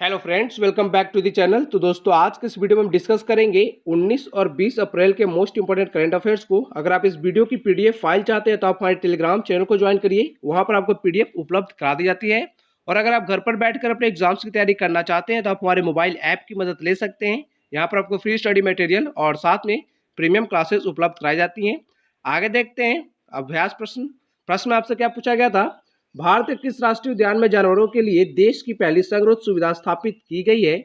Hello friends, welcome back to the channel. तो दोस्तों, आज के इस वीडियो में हम डिस्कस करेंगे 19 और 20 अप्रैल के मोस्ट इंपोर्टेंट करंट अफेयर्स को। अगर आप इस वीडियो की पीडीएफ फाइल चाहते हैं तो आप हमारे टेलीग्राम चैनल को ज्वाइन करिए, वहां पर आपको पीडीएफ उपलब्ध करा दी जाती है। और अगर आप घर पर बैठकर अपने एग्जाम्स की तैयारी करना चाहते हैं तो आप हमारे मोबाइल ऐप की मदद ले सकते हैं। यहाँ पर आपको फ्री स्टडी मटेरियल और साथ में प्रीमियम क्लासेस उपलब्ध कराई जाती हैं। आगे देखते हैं अभ्यास प्रश्न। प्रश्न में आपसे क्या पूछा गया था? भारत के किस राष्ट्रीय उद्यान में जानवरों के लिए देश की पहली संगरोध सुविधा स्थापित की गई है?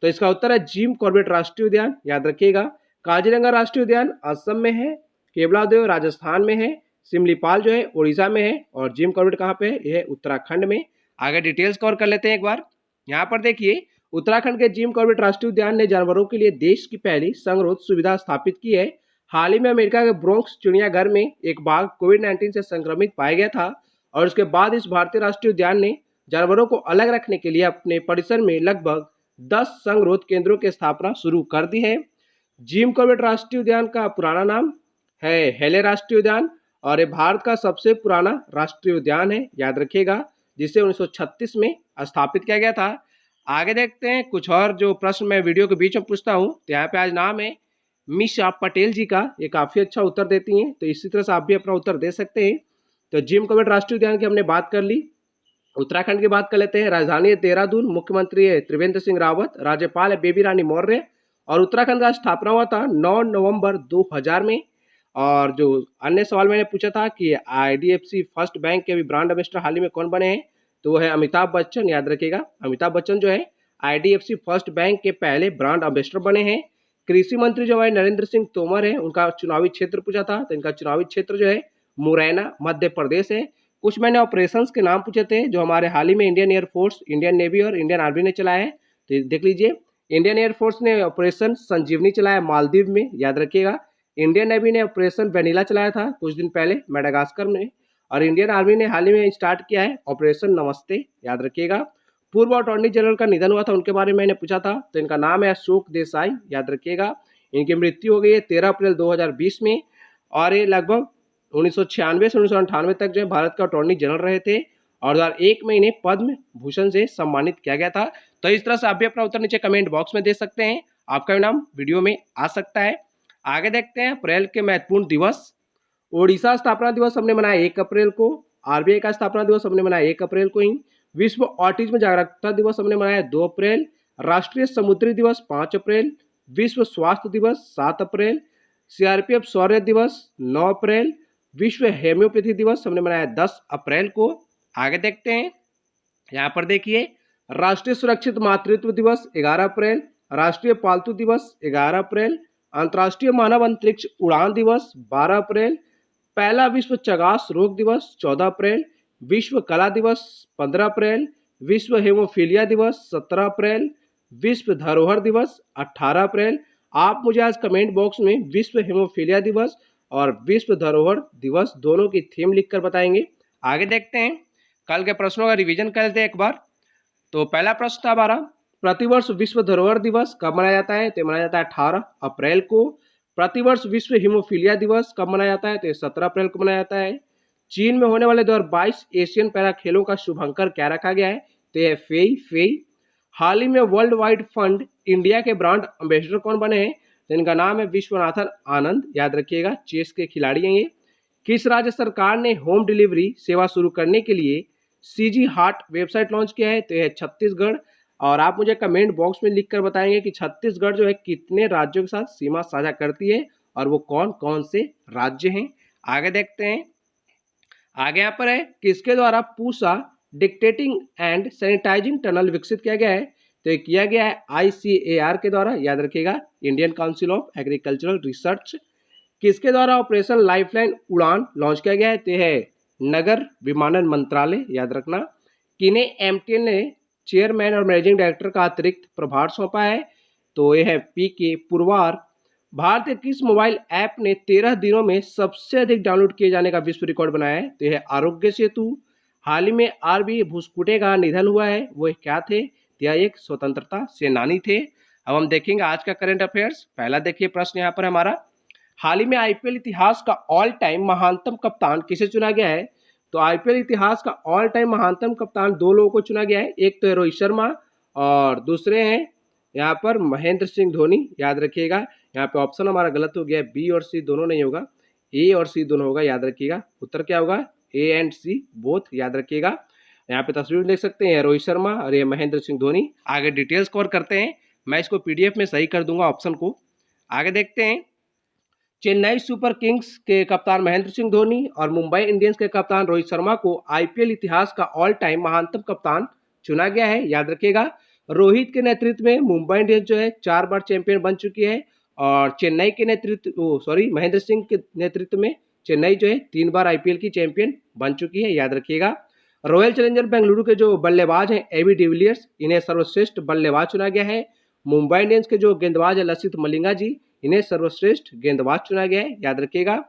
तो इसका उत्तर है जिम कॉर्बेट राष्ट्रीय उद्यान। याद रखिएगा। काजीरंगा राष्ट्रीय उद्यान असम में है, केवलादेव राजस्थान में है, सिमलीपाल जो है उड़ीसा में है, और जिम कॉर्बेट कहाँ पे है? यह उत्तराखंड में। आगे डिटेल्स कवर कर लेते हैं एक बार। यहाँ पर देखिए, उत्तराखंड के जिम कॉर्बेट राष्ट्रीय उद्यान ने जानवरों के लिए देश की पहली संगरोध सुविधा स्थापित की है। हाल ही में अमेरिका के ब्रोंक्स चिड़ियाघर में एक बाघ कोविड-19 से संक्रमित पाया गया था, और उसके बाद इस भारतीय राष्ट्रीय उद्यान ने जानवरों को अलग रखने के लिए अपने परिसर में लगभग 10 संगरोध केंद्रों की स्थापना शुरू कर दी है। जिम कॉर्बेट राष्ट्रीय उद्यान का पुराना नाम है हेले राष्ट्रीय उद्यान, और ये भारत का सबसे पुराना राष्ट्रीय उद्यान है। याद रखिएगा, जिसे 1936 में स्थापित किया गया था। आगे देखते हैं कुछ और जो प्रश्न मैं वीडियो के बीच में पूछता हूँ। तो यहाँ पे आज नाम है मिशा पटेल जी का, ये काफी अच्छा उत्तर देती हैं, तो इसी तरह से आप भी अपना उत्तर दे सकते हैं। तो जिम कॉर्बेट राष्ट्रीय उद्यान की हमने बात कर ली। उत्तराखंड की बात कर लेते हैं। राजधानी है देहरादून, मुख्यमंत्री है त्रिवेंद्र सिंह रावत, राज्यपाल है बेबी रानी मौर्य, और उत्तराखंड का स्थापना हुआ था 9 नवंबर 2000 में। और जो अन्य सवाल मैंने पूछा था कि आईडीएफसी फर्स्ट बैंक के भी ब्रांड एम्बेसडर हाल ही में कौन बने हैं, तो वो है अमिताभ बच्चन। याद रखिएगा, अमिताभ बच्चन जो है आईडीएफसी फर्स्ट बैंक के पहले ब्रांड एम्बेसडर बने हैं। कृषि मंत्री जो है नरेंद्र सिंह तोमर है, उनका चुनावी क्षेत्र पूछा था, तो इनका चुनावी क्षेत्र जो है मुरैना मध्य प्रदेश है। कुछ मैंने ऑपरेशंस के नाम पूछे थे जो हमारे हाल ही में इंडियन एयरफोर्स, इंडियन नेवी और इंडियन आर्मी ने चलाया है। तो देख लीजिए, इंडियन एयरफोर्स ने ऑपरेशन संजीवनी चलाया मालदीव में। याद रखिएगा, इंडियन नेवी ने ऑपरेशन वेनिला चलाया था कुछ दिन पहले मेडागास्कर में, और इंडियन आर्मी ने हाल ही में स्टार्ट किया है ऑपरेशन नमस्ते। याद रखिएगा। पूर्व अटॉर्नी जनरल का निधन हुआ था, उनके बारे में मैंने पूछा था, तो इनका नाम है अशोक देसाई। याद रखिएगा, इनकी मृत्यु हो गई है 13 अप्रैल 2020 में, और ये लगभग 1996 से 1998 तक जो है भारत का अटॉर्नी जनरल रहे थे, और 2001 में इन्हें पद्म भूषण से सम्मानित किया गया था। तो इस तरह से आप भी अपना उत्तर नीचे कमेंट बॉक्स में दे सकते हैं, आपका भी नाम वीडियो में आ सकता है। आगे देखते हैं अप्रैल के महत्वपूर्ण दिवस। ओडिशा स्थापना दिवस हमने मनाया 1 अप्रैल को। आरबीआई का स्थापना दिवस हमने मनाया 1 अप्रैल को ही। विश्व ऑटिज्म जागरूकता दिवस हमने मनाया 2 अप्रैल। राष्ट्रीय समुद्री दिवस 5 अप्रैल। विश्व स्वास्थ्य दिवस 7 अप्रैल। सीआरपीएफ शौर्य दिवस 9 अप्रैल। विश्व हेम्योपैथी दिवस हमने मनाया 10 अप्रैल को। आगे देखते हैं, यहाँ पर देखिए, राष्ट्रीय सुरक्षित मातृत्व दिवस 11 अप्रैल। राष्ट्रीय पालतू दिवस 11 अप्रैल। अंतर्राष्ट्रीय मानव अंतरिक्ष उड़ान दिवस 12 अप्रैल। पहला विश्व चगास रोग दिवस 14 अप्रैल। विश्व कला दिवस 15 अप्रैल। विश्व हेमोफीलिया दिवस 17 अप्रैल। विश्व धरोहर दिवस 18 अप्रैल। आप मुझे आज कमेंट बॉक्स में विश्व हेमोफीलिया दिवस और विश्व धरोहर दिवस दोनों की थीम लिखकर बताएंगे। आगे देखते हैं, कल के प्रश्नों का रिवीजन कर लेते हैं एक बार। तो पहला प्रश्न था हमारा, प्रतिवर्ष विश्व धरोहर दिवस कब मनाया जाता है? तो मनाया जाता है 18 अप्रैल को। प्रतिवर्ष विश्व हीमोफीलिया दिवस कब मनाया जाता है? तो 17 अप्रैल को मनाया जाता है। चीन में होने वाले 2022 एशियन पैरा खेलों का शुभंकर क्या रखा गया है? तो यह फेई फेई। हाल ही में वर्ल्ड वाइड फंड इंडिया के ब्रांड एम्बेसडर कौन बने हैं? तो इनका नाम है विश्वनाथन आनंद। याद रखिएगा, चेस के खिलाड़ी हैं ये। किस राज्य सरकार ने होम डिलीवरी सेवा शुरू करने के लिए सीजी हार्ट वेबसाइट लॉन्च किया है? तो यह छत्तीसगढ़। और आप मुझे कमेंट बॉक्स में लिखकर बताएंगे कि छत्तीसगढ़ जो है कितने राज्यों के साथ सीमा साझा करती है, और वो कौन कौन से राज्य हैं। आगे देखते हैं, आगे यहाँ पर है, किसके द्वारा Pusa dictating and sanitizing tunnel विकसित किया गया है? तो ये किया गया है ICAR के द्वारा। याद रखिएगा, Indian council of agricultural research. किसके द्वारा ऑपरेशन लाइफलाइन उड़ान लॉन्च किया गया है? तो है नगर विमानन मंत्रालय। याद रखना। किन्हें एमटीएन ने चेयरमैन और मैनेजिंग डायरेक्टर का अतिरिक्त प्रभार सौंपा है? तो यह है PK पुरवार। भारत के किस मोबाइल ऐप ने 13 दिनों में सबसे अधिक डाउनलोड किए जाने का विश्व रिकॉर्ड बनाया है? तो यह आरोग्य सेतु। हाल ही में RB भुसकुटे का निधन हुआ है, वो क्या थे? यह एक स्वतंत्रता सेनानी थे। अब हम देखेंगे आज का करंट अफेयर्स। पहला देखिए प्रश्न यहाँ पर हमारा, हाल ही में आईपीएल इतिहास का ऑल टाइम महानतम कप्तान किसे चुना गया है? तो आईपीएल इतिहास का ऑल टाइम महानतम कप्तान दो लोगों को चुना गया है। एक तो है रोहित शर्मा, और दूसरे हैं यहाँ पर महेंद्र सिंह धोनी, याद रखिएगा। यहाँ पे ऑप्शन हमारा गलत हो गया, बी और सी दोनों नहीं होगा, ए और सी दोनों होगा, याद रखिएगा। उत्तर क्या होगा, ए एंड सी बोथ, याद रखिएगा। यहाँ पे तस्वीर देख सकते हैं, रोहित शर्मा और ये महेंद्र सिंह धोनी। आगे डिटेल्स कवर करते हैं, मैं इसको पीडीएफ में सही कर दूंगा ऑप्शन को। आगे देखते हैं, चेन्नई सुपर किंग्स के कप्तान महेंद्र सिंह धोनी और मुंबई इंडियंस के कप्तान रोहित शर्मा को आईपीएल इतिहास का ऑल टाइम महानतम कप्तान चुना गया है, याद रखिएगा। रोहित के नेतृत्व में मुंबई इंडियंस जो है 4 बार चैंपियन बन चुकी है और चेन्नई के महेंद्र सिंह के नेतृत्व में चेन्नई जो है 3 बार आईपीएल की चैंपियन बन चुकी है, याद रखिएगा। रॉयल चैलेंजर बेंगलुरु के जो बल्लेबाज हैं एबी डिविलियर्स, इन्हें सर्वश्रेष्ठ बल्लेबाज चुना गया है। मुंबई इंडियंस के जो गेंदबाज है लसित मलिंगा जी, इन्हें सर्वश्रेष्ठ गेंदबाज चुना गया है, याद रखिएगा।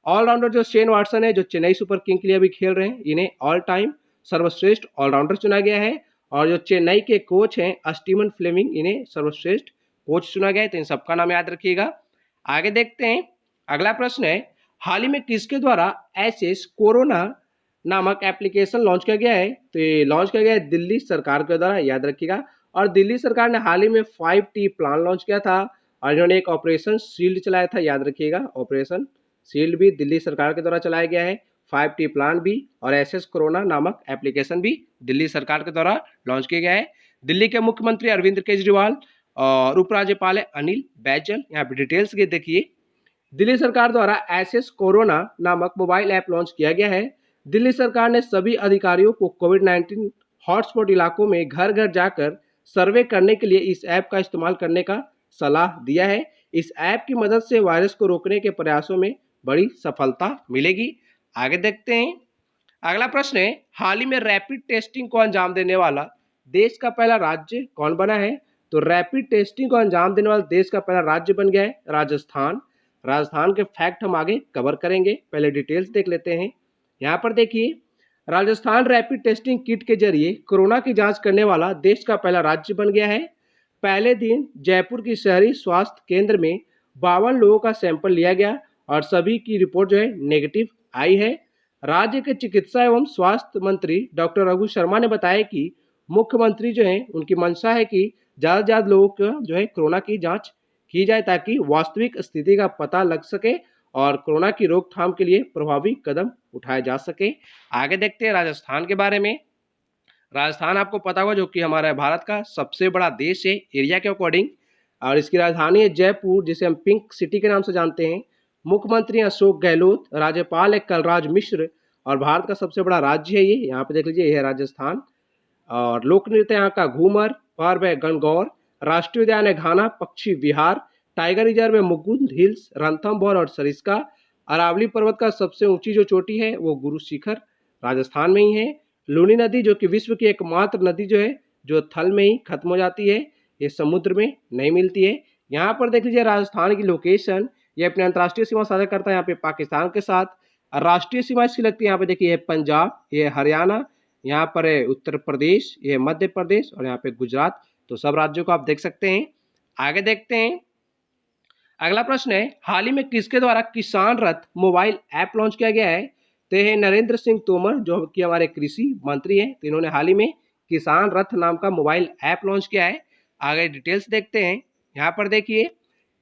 ऑलराउंडर जो शेन वाटसन है, जो चेन्नई सुपर किंग के लिए अभी खेल रहे हैं, इन्हें ऑल टाइम सर्वश्रेष्ठ ऑलराउंडर चुना गया है। और जो चेन्नई के कोच हैं स्टीवन फ्लेमिंग, इन्हें सर्वश्रेष्ठ कोच चुना गया है। तो इन सबका नाम याद रखिएगा। आगे देखते हैं, अगला प्रश्न है, हाल ही में किसके द्वारा एसएस कोरोना नामक एप्लीकेशन लॉन्च किया गया है? तो ये लॉन्च किया गया है दिल्ली सरकार के द्वारा, याद रखिएगा। और दिल्ली सरकार ने हाल ही में 5T प्लान लॉन्च किया था और इन्होंने एक ऑपरेशन शील्ड चलाया था, याद रखिएगा। ऑपरेशन शील्ड भी दिल्ली सरकार के द्वारा चलाया गया है, 5T प्लान भी और एसएस कोरोना नामक एप्लीकेशन भी दिल्ली सरकार के द्वारा लॉन्च किया गया है। दिल्ली के मुख्यमंत्री अरविंद केजरीवाल और उपराज्यपाल है अनिल बैजल। यहाँ पे डिटेल्स के देखिए, दिल्ली सरकार द्वारा एसएस कोरोना नामक मोबाइल ऐप लॉन्च किया गया है। दिल्ली सरकार ने सभी अधिकारियों को कोविड-19 हॉटस्पॉट इलाकों में घर घर जाकर सर्वे करने के लिए इस ऐप का इस्तेमाल करने का सलाह दिया है। इस ऐप की मदद से वायरस को रोकने के प्रयासों में बड़ी सफलता मिलेगी। आगे देखते हैं, अगला प्रश्न है, हाल ही में रैपिड टेस्टिंग को अंजाम देने वाला देश का पहला राज्य कौन बना है? तो रैपिड टेस्टिंग को अंजाम देने वाला देश का पहला राज्य बन गया है राजस्थान। राजस्थान के फैक्ट हम आगे कवर करेंगे, पहले डिटेल्स देख लेते हैं। यहाँ पर देखिए, राजस्थान रैपिड टेस्टिंग किट के जरिए कोरोना की जांच करने वाला देश का पहला राज्य बन गया है। पहले दिन जयपुर की शहरी स्वास्थ्य केंद्र में 52 लोगों का सैंपल लिया गया और सभी की रिपोर्ट जो है नेगेटिव आई है। राज्य के चिकित्सा एवं स्वास्थ्य मंत्री डॉक्टर रघु शर्मा ने बताया कि मुख्यमंत्री जो है उनकी मंशा है कि ज़्यादा से ज़्यादा लोगों का जो है कोरोना की जांच की जाए ताकि वास्तविक स्थिति का पता लग सके और कोरोना की रोकथाम के लिए प्रभावी कदम उठाए जा सके। आगे देखते हैं राजस्थान के बारे में। राजस्थान आपको पता होगा जो कि हमारा भारत का सबसे बड़ा देश है एरिया के अकॉर्डिंग, और इसकी राजधानी है जयपुर, जिसे हम पिंक सिटी के नाम से जानते हैं। मुख्यमंत्री अशोक गहलोत, राज्यपाल है कलराज मिश्र और भारत का सबसे बड़ा राज्य है ये। यहाँ पे देख लीजिए, यह है राजस्थान। और लोक नृत्य यहाँ का घूमर, पर्व है गणगौर, राष्ट्रीय उद्यान है घाना पक्षी विहार, टाइगर रिजर्व है मुकुंद हिल्स, रणथंभौर और सरिस्का। अरावली पर्वत का सबसे ऊंची जो चोटी है वो गुरु शिखर राजस्थान में ही है। लूनी नदी जो कि विश्व की एकमात्र नदी जो है जो थल में ही खत्म हो जाती है, ये समुद्र में नहीं मिलती है। यहाँ पर देख लीजिए राजस्थान की लोकेशन, ये अपने अंतर्राष्ट्रीय सीमा साझा करता है यहाँ पे पाकिस्तान के साथ। राष्ट्रीय सीमा इसकी लगती है यहाँ पे देखिए, ये पंजाब, ये हरियाणा, यहाँ पर है उत्तर प्रदेश, ये मध्य प्रदेश और यहाँ पे गुजरात। तो सब राज्यों को आप देख सकते हैं। आगे देखते हैं, अगला प्रश्न है, हाल ही में किसके द्वारा किसान रथ मोबाइल ऐप लॉन्च किया गया है? तो ये नरेंद्र सिंह तोमर जो कि हमारे कृषि मंत्री हैं, तो इन्होंने हाल ही में किसान रथ नाम का मोबाइल ऐप लॉन्च किया है। आगे डिटेल्स देखते हैं। यहाँ पर देखिए,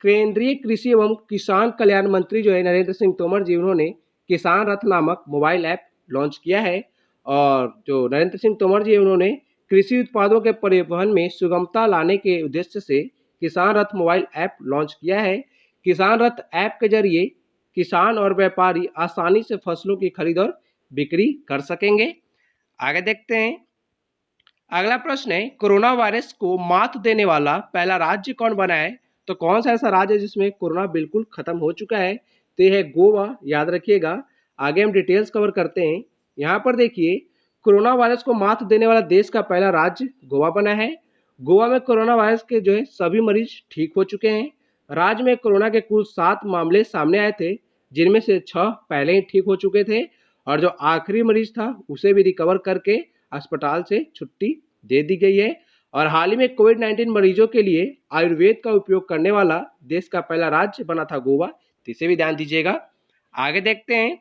केंद्रीय कृषि एवं किसान कल्याण मंत्री जो है नरेंद्र सिंह तोमर जी, उन्होंने किसान रथ नामक मोबाइल ऐप लॉन्च किया है। और जो नरेंद्र सिंह तोमर जी उन्होंने कृषि उत्पादों के परिवहन में सुगमता लाने के उद्देश्य से किसान रथ मोबाइल ऐप लॉन्च किया है। किसान रथ ऐप के जरिए किसान और व्यापारी आसानी से फसलों की खरीद और बिक्री कर सकेंगे। आगे देखते हैं, अगला प्रश्न है, कोरोना वायरस को मात देने वाला पहला राज्य कौन बना है? तो कौन सा ऐसा राज्य है जिसमें कोरोना बिल्कुल खत्म हो चुका है? तो यह है गोवा, याद रखिएगा। आगे हम डिटेल्स कवर करते हैं। यहाँ पर देखिए, कोरोना वायरस को मात देने वाला देश का पहला राज्य गोवा बना है। गोवा में कोरोना वायरस के जो है सभी मरीज ठीक हो चुके हैं। राज्य में कोरोना के कुल 7 मामले सामने आए थे, जिनमें से 6 पहले ही ठीक हो चुके थे और जो आखिरी मरीज था उसे भी रिकवर करके अस्पताल से छुट्टी दे दी गई है। और हाल ही में कोविड-19 मरीजों के लिए आयुर्वेद का उपयोग करने वाला देश का पहला राज्य बना था गोवा, तो इसे भी ध्यान दीजिएगा। आगे देखते हैं,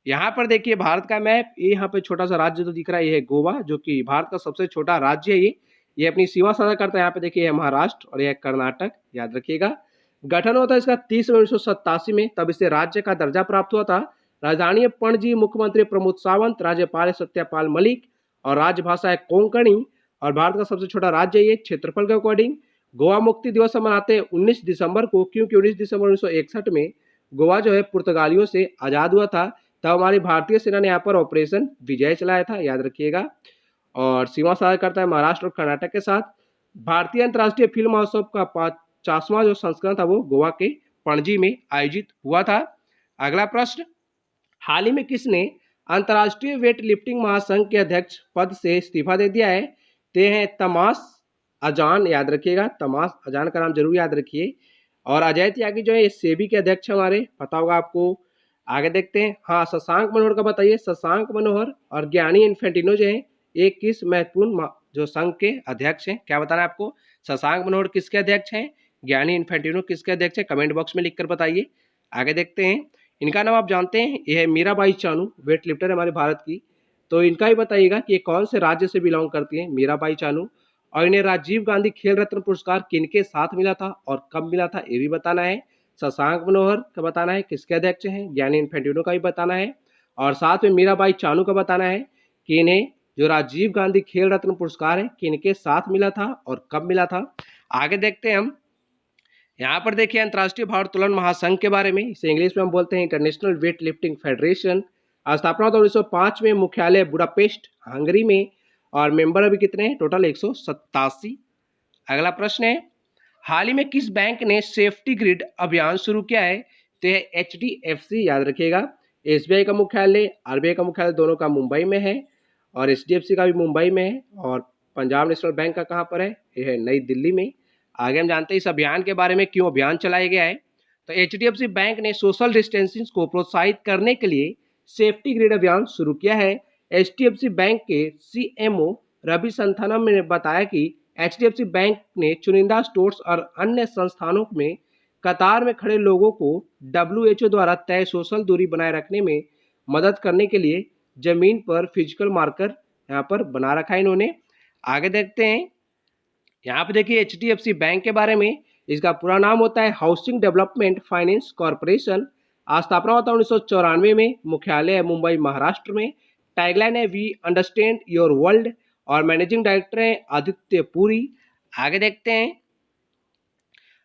यहाँ पर देखिए भारत का मैप, ये यहाँ पे छोटा सा राज्य तो दिख रहा है, ये है गोवा, जो कि भारत का सबसे छोटा राज्य है ये। ये अपनी सीमा साझा करता है। यहाँ पे देखिए महाराष्ट्र और यह कर्नाटक, याद रखिएगा। गठन होता है इसका 30 मई 1987 में, तब इसे राज्य का दर्जा प्राप्त हुआ था। राजधानी है पणजी, मुख्यमंत्री प्रमोद सावंत, राज्यपाल है सत्यपाल मलिक और राजभाषा है कोंकणी। और भारत का सबसे छोटा राज्य है ये क्षेत्रफल के अकॉर्डिंग। गोवा मुक्ति दिवस हम मनाते हैं 19 दिसंबर को, क्योंकि 19 दिसंबर 1961 में गोवा जो है पुर्तगालियों से आज़ाद हुआ था। तब हमारी भारतीय सेना ने यहाँ पर ऑपरेशन विजय चलाया था, याद रखिएगा। और सीमा साझा करता है महाराष्ट्र और कर्नाटक के साथ। भारतीय अंतर्राष्ट्रीय फिल्म महोत्सव का 50वां जो संस्करण था वो गोवा के पणजी में आयोजित हुआ था। अगला प्रश्न, हाल ही में किसने अंतर्राष्ट्रीय वेट लिफ्टिंग महासंघ के अध्यक्ष पद से इस्तीफा दे दिया है? ते हैं तमास अजान, याद रखिएगा, तमास अजान का नाम जरूर याद रखिए। और अजय त्यागी जो है सेबी के अध्यक्ष हमारे, पता होगा आपको। आगे देखते हैं, हाँ शशांक मनोहर का बताइए। शशांक मनोहर और ज्ञानी इन्फेंटिनो जो है एक किस महत्वपूर्ण जो संघ के अध्यक्ष हैं? क्या बताना है आपको? शशांक मनोहर किसके अध्यक्ष हैं? ज्ञानी इन्फेंटिनो किसके अध्यक्ष हैं? कमेंट बॉक्स में लिखकर बताइए। आगे देखते हैं, इनका नाम आप जानते हैं, ये है मीराबाई चानू, वेट लिफ्टर है हमारे भारत की। तो इनका ही बताइएगा कि ये कौन से राज्य से बिलोंग करती हैं, मीराबाई चानू। और इन्हें राजीव गांधी खेल रत्न पुरस्कार किनके साथ मिला था और कब मिला था, ये भी बताना है। शशांक मनोहर का बताना है किसके अध्यक्ष हैं, ज्ञानी इन्फेंटिनो का भी बताना है। और साथ में मीराबाई चानू का बताना है कि इन्हें जो राजीव गांधी खेल रत्न पुरस्कार है किनके साथ मिला था और कब मिला था। आगे देखते हैं हम, यहाँ पर देखिए अंतर्राष्ट्रीय भारोत्तोलन महासंघ के बारे में, इसे इंग्लिश में हम बोलते हैं इंटरनेशनल वेट लिफ्टिंग फेडरेशन। स्थापना होता 1905 में, मुख्यालय बुडापेस्ट हंगरी में। और मेंबर अभी कितने हैं? टोटल 187। अगला प्रश्न है, हाल ही में किस बैंक ने सेफ्टी ग्रिड अभियान शुरू किया है? तो है HDFC, याद रखिएगा। SBI का मुख्यालय, RBI का मुख्यालय दोनों का मुंबई में है और HDFC का भी मुंबई में है। और पंजाब नेशनल बैंक का कहाँ पर है? ये है नई दिल्ली में। आगे हम जानते हैं इस अभियान के बारे में, क्यों अभियान चलाया गया है। तो HDFC बैंक ने सोशल डिस्टेंसिंग को प्रोत्साहित करने के लिए सेफ्टी ग्रिड अभियान शुरू किया है। HDFC बैंक के CMO रवि संथनम ने बताया कि HDFC बैंक ने चुनिंदा स्टोर्स और अन्य संस्थानों में कतार में खड़े लोगों को WHO द्वारा तय सोशल दूरी बनाए रखने में मदद करने के लिए जमीन पर फिजिकल मार्कर यहाँ पर बना रखा है इन्होंने। आगे देखते हैं, यहाँ पे देखिए HDFC बैंक के बारे में, इसका पूरा नाम होता है हाउसिंग डेवलपमेंट फाइनेंस कॉरपोरेशन। स्थापना होता है 1994 में, मुख्यालय है मुंबई महाराष्ट्र में। टैगलाइन है वी अंडरस्टैंड योर वर्ल्ड और मैनेजिंग डायरेक्टर है आदित्य पुरी। आगे देखते हैं,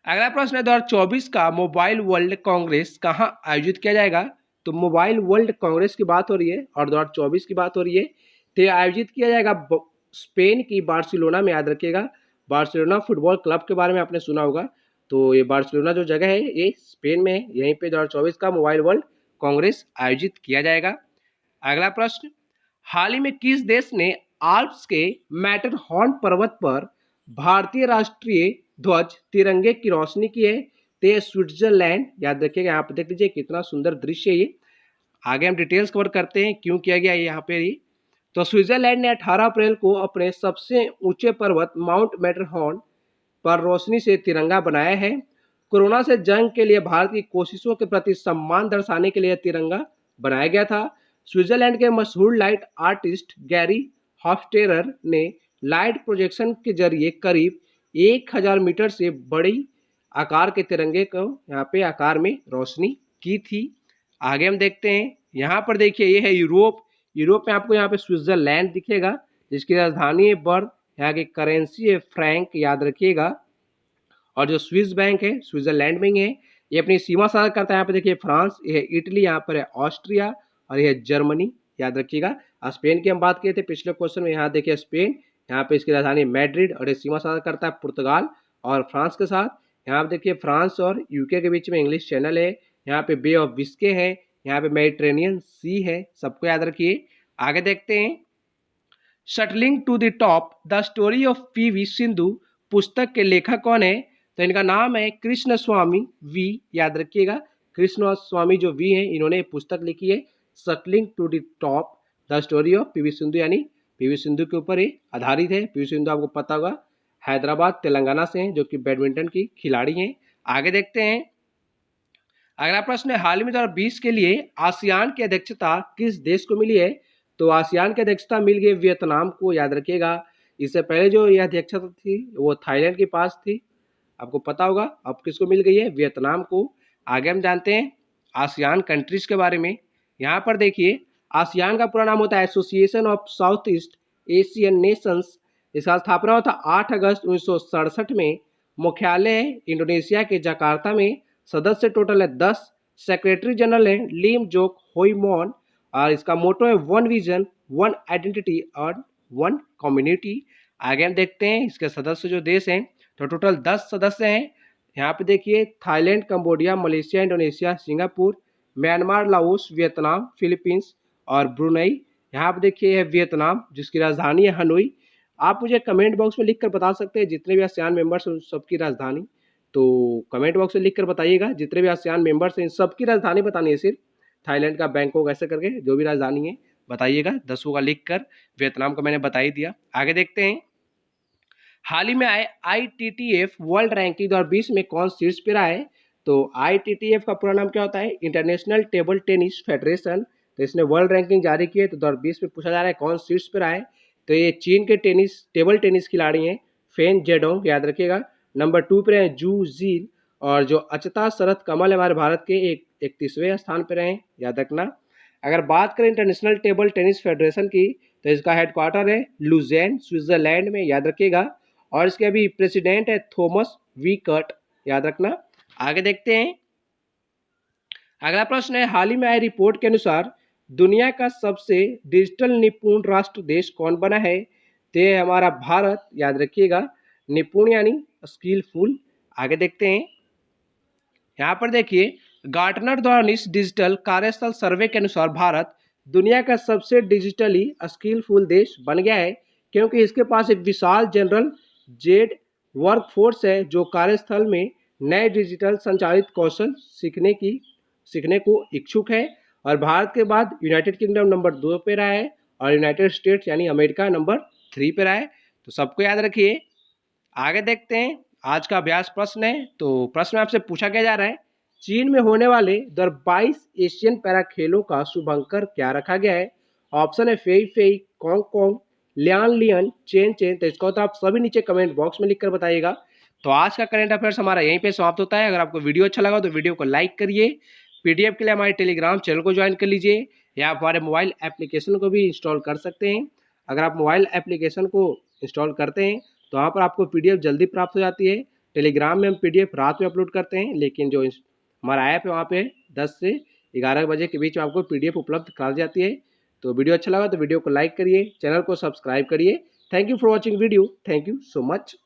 अगला प्रश्न है 2024 का मोबाइल वर्ल्ड कांग्रेस कहाँ आयोजित किया जाएगा? तो मोबाइल वर्ल्ड कांग्रेस की बात हो रही है और 2024 की बात हो रही है, तो ये आयोजित किया जाएगा स्पेन की बार्सिलोना में, याद रखिएगा। बार्सिलोना फुटबॉल क्लब के बारे में आपने सुना होगा, तो ये बार्सिलोना जो जगह है ये स्पेन में है, यहीं पे 2024 का मोबाइल वर्ल्ड कांग्रेस आयोजित किया जाएगा। अगला प्रश्न, हाल ही में किस देश ने आल्प्स के मैटरहॉर्न पर्वत पर भारतीय राष्ट्रीय ध्वज तिरंगे की रोशनी की है? तो स्विट्जरलैंड, याद रखिएगा। यहाँ पे देख लीजिए कितना सुंदर दृश्य है ये। आगे हम डिटेल्स कवर करते हैं क्यों किया गया है यहाँ पे ये। तो स्विट्जरलैंड ने 18 अप्रैल को अपने सबसे ऊंचे पर्वत माउंट मैटरहॉर्न पर रोशनी से तिरंगा बनाया है। कोरोना से जंग के लिए भारत की कोशिशों के प्रति सम्मान दर्शाने के लिए तिरंगा बनाया गया था। स्विट्जरलैंड के मशहूर लाइट आर्टिस्ट गैरी हॉफस्टेरर ने लाइट प्रोजेक्शन के जरिए करीब 1000 मीटर से बड़ी आकार के तिरंगे को यहाँ पे आकार में रोशनी की थी। आगे हम देखते हैं, यहाँ पर देखिए ये है यूरोप। यूरोप में आपको यहाँ पे स्विट्जरलैंड दिखेगा, जिसकी राजधानी है बर्न, यहाँ की करेंसी है फ्रैंक, याद रखिएगा। और जो स्विस बैंक है स्विट्जरलैंड में ही है। ये अपनी सीमा साझा करता है, यहाँ पे देखिए फ्रांस, ये है इटली, यहाँ पर है ऑस्ट्रिया और ये है जर्मनी, याद रखिएगा। स्पेन की हम बात किए थे पिछले क्वेश्चन में, यहाँ देखिए स्पेन, यहाँ पे इसकी राजधानी मैड्रिड और ये सीमा साझा करता है पुर्तगाल और फ्रांस के साथ। यहाँ पे देखिए फ्रांस और यूके के बीच में इंग्लिश चैनल है। यहाँ पे बे ऑफ बिस्के है, यहाँ पे मेडिटेरेनियन सी है, सबको याद रखिए। आगे देखते हैं, shuttling to the top the story of PV Sindhu पुस्तक के लेखक कौन है? तो इनका नाम है कृष्ण स्वामी वी, याद रखिएगा। कृष्ण स्वामी जो वी हैं, इन्होंने पुस्तक लिखी है shuttling to the top the story of PV Sindhu, यानी PV सिंधु के ऊपर ये आधारित है। PV सिंधु आपको पता होगा हैदराबाद तेलंगाना से हैं, जो कि बैडमिंटन की खिलाड़ी हैं। आगे देखते हैं, अगला प्रश्न है, हाल ही में 2020 के लिए आसियान की अध्यक्षता किस देश को मिली है? तो आसियान की अध्यक्षता मिल गई वियतनाम को, याद रखिएगा। इससे पहले जो यह अध्यक्षता थी वो थाईलैंड के पास थी, आपको पता होगा। अब किसको मिल गई है? वियतनाम को। आगे हम जानते हैं आसियान कंट्रीज के बारे में। यहाँ पर देखिए, आसियान का पूरा नाम होता है association of south east Asian Nations. इसका स्थापना हुआ था 8 अगस्त 1967 में। मुख्यालय है इंडोनेशिया के जकार्ता में। सदस्य टोटल है 10। सेक्रेटरी जनरल है लीम जोक होईमोन। और इसका मोटो है वन विजन, वन आइडेंटिटी और वन कम्युनिटी। आगे हम देखते हैं इसके सदस्य जो देश हैं, तो टोटल 10 सदस्य हैं। यहाँ पे देखिए Thailand, Cambodia, Malaysia, Indonesia, Singapore, Myanmar, Laos, Vietnam, Philippines और ब्रुनई। यहाँ पे देखिए है वियतनाम जिसकी राजधानी है हनोई। आप मुझे कमेंट बॉक्स में लिख कर बता सकते हैं जितने भी आसियान मेंबर्स हैं उन सबकी राजधानी। तो कमेंट बॉक्स में लिख कर बताइएगा जितने भी आसियान मेंबर्स हैं इन सबकी राजधानी बतानी है सिर्फ। थाईलैंड का बैंकॉक ऐसे करके जो भी राजधानी है बताइएगा, 10 का लिख कर। वियतनाम का मैंने बता ही दिया। आगे देखते हैं हाल ही में आए ITTF वर्ल्ड रैंकिंग 2020 में कौन शीर्ष पे रहा है? तो ITTF का पूरा नाम क्या होता है? International table tennis federation. तो इसने वर्ल्ड रैंकिंग जारी की है। तो 2020 में पूछा जा रहा है कौन शीर्ष पे रहा है? तो ये चीन के टेबल टेनिस खिलाड़ी हैं फेन जेडोंग, याद रखिएगा। नंबर 2 पे रहे जू जीन। और जो अचता शरत कमल हमारे भारत के 31वें स्थान पर रहे, याद रखना। अगर बात करें इंटरनेशनल टेबल टेनिस फेडरेशन की, तो इसका हेडक्वार्टर है लुज़ेन, स्विट्जरलैंड में, याद रखिएगा। और इसके अभी प्रेसिडेंट है थॉमस वी कट, याद रखना। आगे देखते हैं अगला प्रश्न है हाल ही में आई रिपोर्ट के अनुसार दुनिया का सबसे डिजिटल निपुण राष्ट्र देश कौन बना है? तो ये हमारा भारत, याद रखिएगा। निपुण यानी स्किलफुल। आगे देखते हैं यहाँ पर देखिए गार्टनर द्वारा इस डिजिटल कार्यस्थल सर्वे के अनुसार भारत दुनिया का सबसे डिजिटली स्किलफुल देश बन गया है, क्योंकि इसके पास एक विशाल जनरल जेड वर्कफोर्स है जो कार्यस्थल में नए डिजिटल संचालित कौशल सीखने को इच्छुक है। और भारत के बाद यूनाइटेड किंगडम नंबर 2 पे रहा है और यूनाइटेड स्टेट्स यानी अमेरिका नंबर 3 पे रहा है। तो सबको याद रखिए। आगे देखते हैं आज का अभ्यास प्रश्न है। तो प्रश्न आपसे पूछा क्या जा रहा है, चीन में होने वाले 2022 एशियन पैरा खेलों का शुभंकर क्या रखा गया है? ऑप्शन है Fei Fei, Kong Kong, Lian Lian, Chen Chen. तो इसको तो आप सभी नीचे कमेंट बॉक्स में लिखकर बताइएगा। तो आज का करंट अफेयर्स हमारा यहीं पे समाप्त होता है। अगर आपको वीडियो अच्छा लगा तो वीडियो को लाइक करिए। पीडीएफ के लिए हमारे टेलीग्राम चैनल को ज्वाइन कर लीजिए या आप हमारे मोबाइल एप्लीकेशन को भी इंस्टॉल कर सकते हैं। अगर आप मोबाइल एप्लीकेशन को इंस्टॉल करते हैं तो वहाँ पर आपको पीडीएफ जल्दी प्राप्त हो जाती है। टेलीग्राम में हम पीडीएफ रात में अपलोड करते हैं, लेकिन जो हमारा ऐप है वहाँ पे 10 से 11 बजे के बीच में आपको पीडीएफ उपलब्ध करा जाती है। तो वीडियो अच्छा लगा तो वीडियो को लाइक करिए, चैनल को सब्सक्राइब करिए। Thank you for watching video. Thank you so much.